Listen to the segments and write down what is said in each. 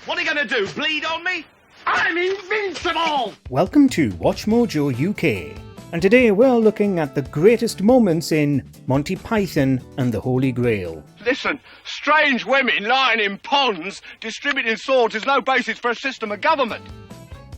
What are you going to do, bleed on me? I'm invincible! Welcome to WatchMojo UK, and today we're looking at the greatest moments in Monty Python and the Holy Grail. Listen, strange women lying in ponds distributing swords is no basis for a system of government.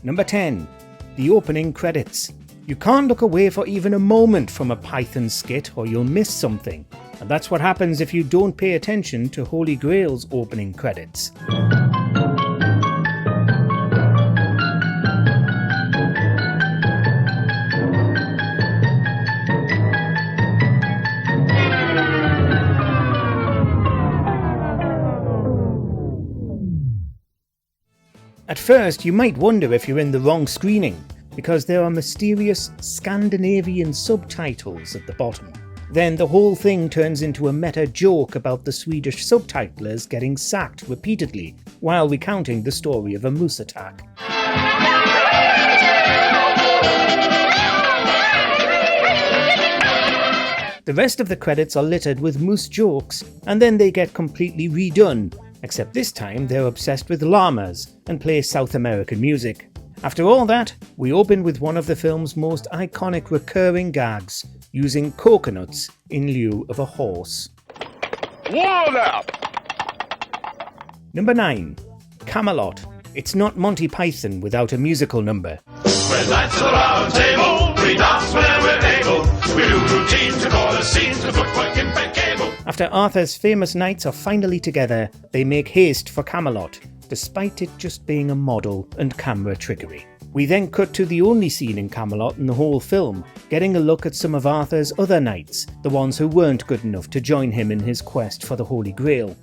Number 10. The opening credits. You can't look away for even a moment from a Python skit or you'll miss something. And that's what happens if you don't pay attention to Holy Grail's opening credits. At first, you might wonder if you're in the wrong screening, because there are mysterious Scandinavian subtitles at the bottom. Then the whole thing turns into a meta joke about the Swedish subtitlers getting sacked repeatedly while recounting the story of a moose attack. The rest of the credits are littered with moose jokes, and then they get completely redone, except this time they're obsessed with llamas and play South American music. After all that, we open with one of the film's most iconic recurring gags, using coconuts in lieu of a horse. Water! Number 9. Camelot. It's not Monty Python without a musical number. We're knights of the round table, we dance when we're able, we do routines and all the scenes to footwork in bed cable. After Arthur's famous knights are finally together, they make haste for Camelot, despite it just being a model and camera trickery. We then cut to the only scene in Camelot in the whole film, getting a look at some of Arthur's other knights, the ones who weren't good enough to join him in his quest for the Holy Grail.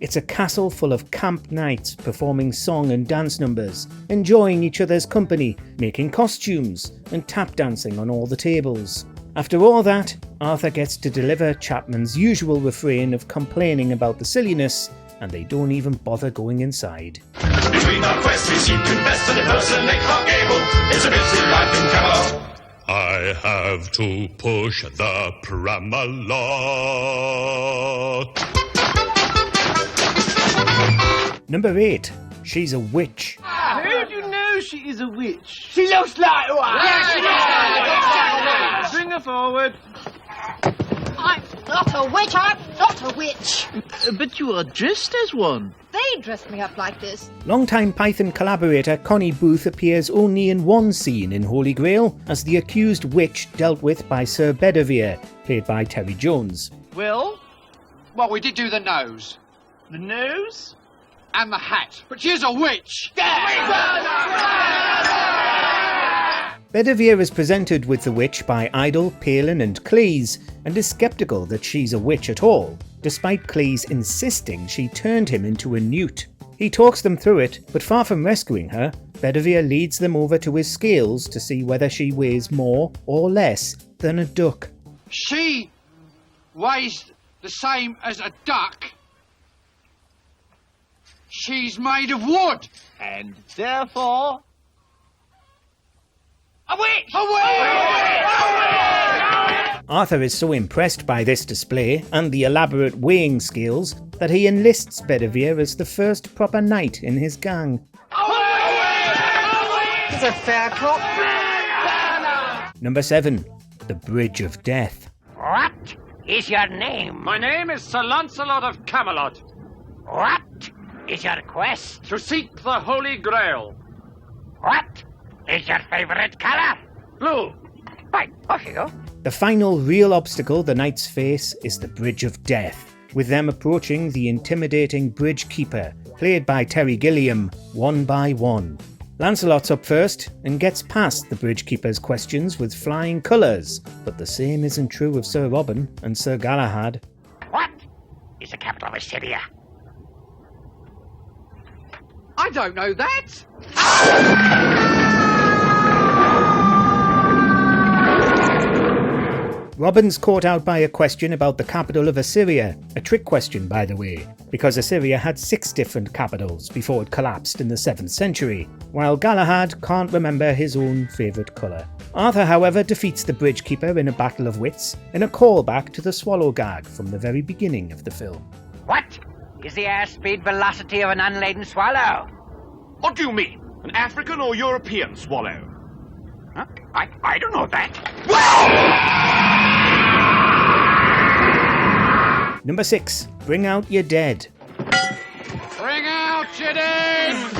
It's a castle full of camp knights performing song and dance numbers, enjoying each other's company, making costumes, and tap dancing on all the tables. After all that, Arthur gets to deliver Chapman's usual refrain of complaining about the silliness, and they don't even bother going inside. Between our quests we seem to invest and impersonate our gable. It's a busy life in Camelot. I have to push the Camelot. Number 8. She's a witch. How do you know she is a witch? She looks like one! Yes, she does! Bring her forward. I'm not a witch, I'm not a witch. But you are dressed as one. They dressed me up like this. Longtime Python collaborator Connie Booth appears only in one scene in Holy Grail as the accused witch dealt with by Sir Bedivere, played by Terry Jones. Well, We did do the nose. the nose? And the hat. But she's a witch! Bedivere is presented with the witch by Idle, Palin and Cleese, and is sceptical that she's a witch at all, despite Cleese insisting she turned him into a newt. He talks them through it, but far from rescuing her, Bedivere leads them over to his scales to see whether she weighs more or less than a duck. She weighs the same as a duck. She's made of wood. And therefore... A witch! Arthur is so impressed by this display and the elaborate weighing scales that he enlists Bedivere as the first proper knight in his gang. He's a fair cop. Number 7. The Bridge of Death. What is your name? My name is Sir Lancelot of Camelot. What is your quest? To seek the Holy Grail. What is your favourite colour? Blue. Right, off you go. The final real obstacle the knights face is the Bridge of Death, with them approaching the intimidating bridge keeper, played by Terry Gilliam, one by one. Lancelot's up first and gets past the bridge keeper's questions with flying colours, but the same isn't true of Sir Robin and Sir Galahad. What is the capital of Assyria? I don't know that. Robin's caught out by a question about the capital of Assyria, a trick question by the way, because Assyria had 6 different capitals before it collapsed in the 7th century, while Galahad can't remember his own favourite colour. Arthur, however, defeats the bridgekeeper in a battle of wits, in a callback to the swallow gag from the very beginning of the film. What is the airspeed velocity of an unladen swallow? What do you mean? An African or European swallow? Huh? I don't know that. Number 6. Bring out your dead. Bring out your dead!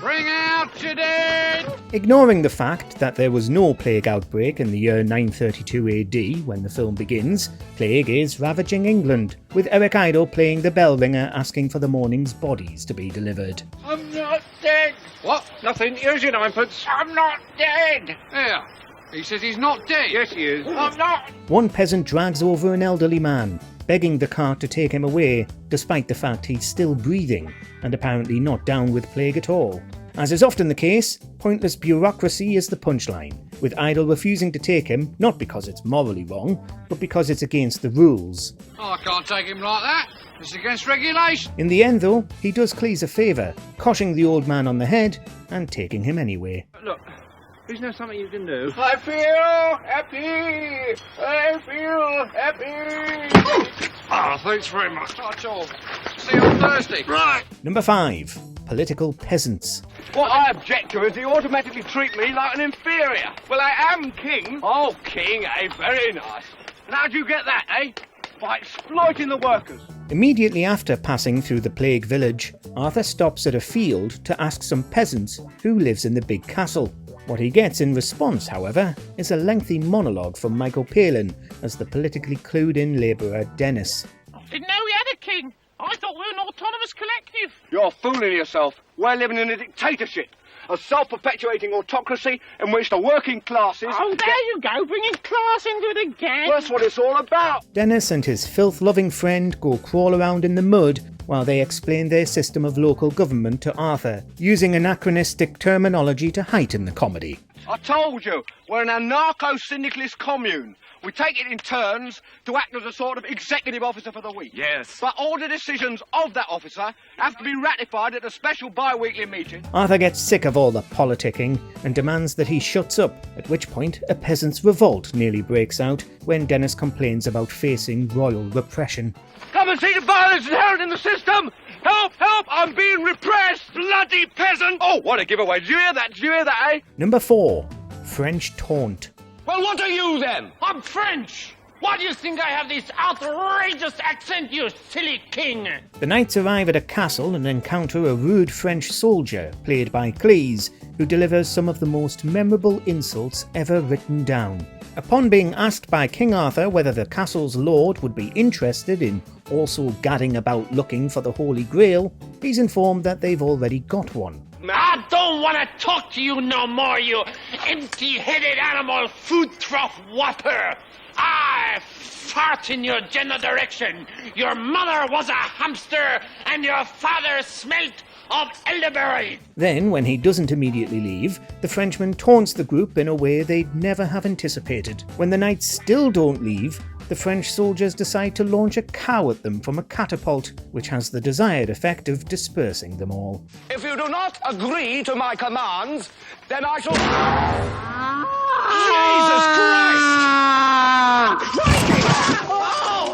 Bring out your dead! Ignoring the fact that there was no plague outbreak in the year 932 AD when the film begins, plague is ravaging England, with Eric Idle playing the bell ringer asking for the morning's bodies to be delivered. I'm not dead! What? Nothing. Here's your ninepence. I'm not dead! Here. He says he's not dead. Yes, he is. I'm not! One peasant drags over an elderly man, begging the cart to take him away, despite the fact he's still breathing, and apparently not down with plague at all. As is often the case, pointless bureaucracy is the punchline, with Idle refusing to take him, not because it's morally wrong, but because it's against the rules. Oh, I can't take him like that. It's against regulation. In the end though, he does Cleese a favour, coshing the old man on the head, and taking him anyway. Look, isn't there something you can do? I feel happy. I feel happy. Oh, thanks very much. That's all. See you on Thursday. Right. Number 5. Political peasants. What I object to is they automatically treat me like an inferior. Well, I am king. Oh, king, eh? Very nice. And how do you get that, eh? By exploiting the workers. Immediately after passing through the plague village, Arthur stops at a field to ask some peasants who lives in the big castle. What he gets in response, however, is a lengthy monologue from Michael Palin as the politically clued-in labourer Dennis. Didn't know we had a king. I thought we were an autonomous collective. You're fooling yourself. We're living in a dictatorship. A self-perpetuating autocracy in which the working classes... Oh, there you go, bringing class into it again. That's what it's all about. Dennis and his filth-loving friend go crawl around in the mud while they explain their system of local government to Arthur, using anachronistic terminology to heighten the comedy. I told you, we're an anarcho-syndicalist commune. We take it in turns to act as a sort of executive officer for the week. Yes. But all the decisions of that officer have to be ratified at a special bi-weekly meeting. Arthur gets sick of all the politicking and demands that he shuts up, at which point a peasant's revolt nearly breaks out when Dennis complains about facing royal repression. Come and see the violence inherent in the system! Help! Help! I'm being repressed! Bloody peasant! Oh, what a giveaway. Did you hear that? Did you hear that, eh? Number 4. French Taunt. Well, what are you then? I'm French. Why do you think I have this outrageous accent, you silly king? The knights arrive at a castle and encounter a rude French soldier, played by Cleese, who delivers some of the most memorable insults ever written down. Upon being asked by King Arthur whether the castle's lord would be interested in also gadding about looking for the Holy Grail, he's informed that they've already got one. I don't want to talk to you no more, you empty-headed animal food trough whopper. I fart in your general direction. Your mother was a hamster and your father smelt of elderberry. Then, when he doesn't immediately leave, the Frenchman taunts the group in a way they'd never have anticipated. When the knights still don't leave, the French soldiers decide to launch a cow at them from a catapult, which has the desired effect of dispersing them all. If you do not agree to my commands, then I shall... Jesus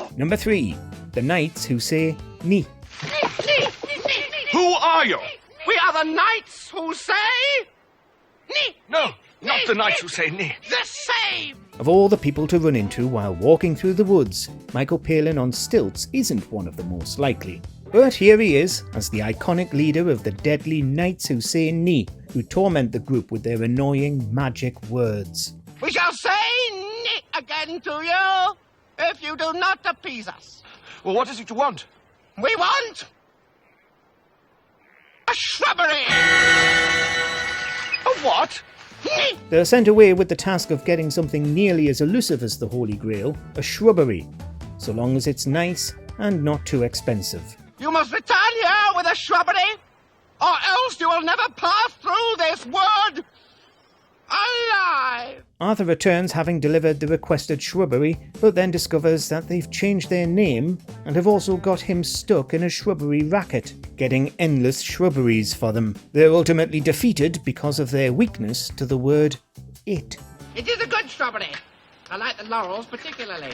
Christ! Number 3. The knights who say ni. Who are you? We are the knights who say... Ni. No, not the knights who say ni. The same. Of all the people to run into while walking through the woods, Michael Palin on stilts isn't one of the most likely. But here he is, as the iconic leader of the deadly Knights Who Say Ni, who torment the group with their annoying magic words. We shall say ni again to you if you do not appease us. Well, what is it you want? We want a shrubbery. A what? Ni. They're sent away with the task of getting something nearly as elusive as the Holy Grail, a shrubbery, so long as it's nice and not too expensive. You must return here with a shrubbery, or else you will never pass through this wood alive. Arthur returns having delivered the requested shrubbery, but then discovers that they've changed their name and have also got him stuck in a shrubbery racket, getting endless shrubberies for them. They're ultimately defeated because of their weakness to the word it. It is a good shrubbery. I like the laurels particularly.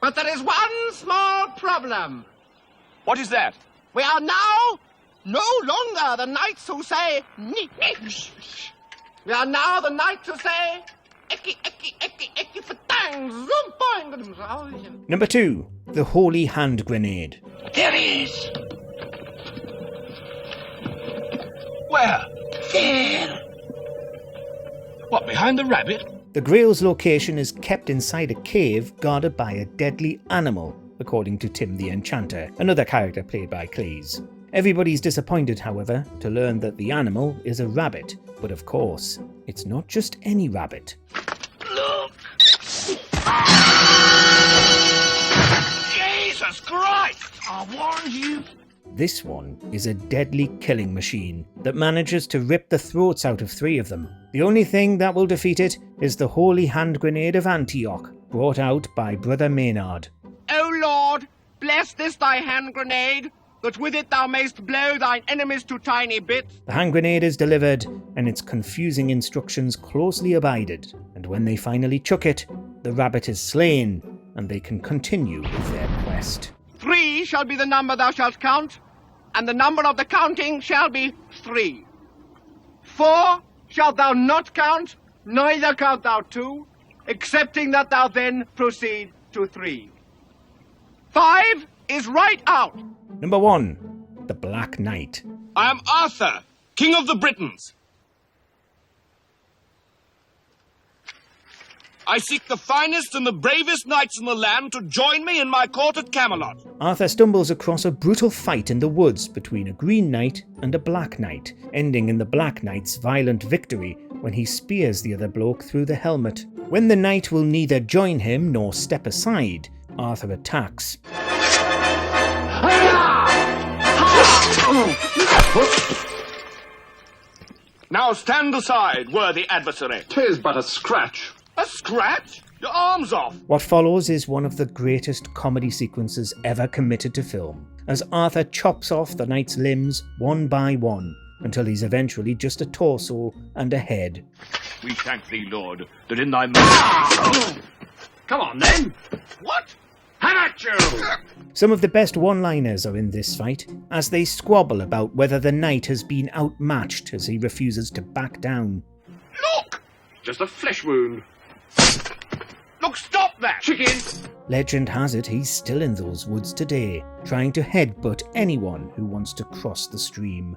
But there is one small problem. What is that? We are now no longer the knights who say we are now the knights who say eki fatang zoom boing. Number 2. The Holy Hand Grenade. There is. Where? There. What, behind the rabbit? The Grail's location is kept inside a cave guarded by a deadly animal, according to Tim the Enchanter, another character played by Cleese. Everybody's disappointed, however, to learn that the animal is a rabbit. But of course, it's not just any rabbit. Look. Jesus Christ! I warned you. This one is a deadly killing machine that manages to rip the throats out of 3 of them. The only thing that will defeat it is the Holy Hand Grenade of Antioch, brought out by Brother Maynard. O Lord, bless this thy hand grenade, that with it thou mayst blow thine enemies to tiny bits. The hand grenade is delivered, and its confusing instructions closely abided, and when they finally chuck it, the rabbit is slain, and they can continue with their quest. 3 shall be the number thou shalt count, and the number of the counting shall be 3. 4 shalt thou not count, neither count thou 2, excepting that thou then proceed to 3. 5 is right out. Number 1. The Black Knight. I am Arthur, King of the Britons. I seek the finest and the bravest knights in the land to join me in my court at Camelot. Arthur stumbles across a brutal fight in the woods between a Green Knight and a Black Knight, ending in the Black Knight's violent victory when he spears the other bloke through the helmet. When the Knight will neither join him nor step aside, Arthur attacks. Now stand aside, worthy adversary. 'Tis but a scratch. A scratch? Your arm's off. What follows is one of the greatest comedy sequences ever committed to film, as Arthur chops off the knight's limbs one by one, until he's eventually just a torso and a head. We thank thee, Lord, that in thy mercy... Come on, then. What? How about you? Some of the best one-liners are in this fight, as they squabble about whether the knight has been outmatched as he refuses to back down. Look! Just a flesh wound. Look, stop that! Chicken! Legend has it he's still in those woods today, trying to headbutt anyone who wants to cross the stream.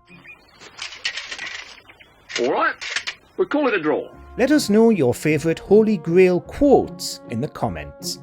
All right, we'll call it a draw. Let us know your favourite Holy Grail quotes in the comments.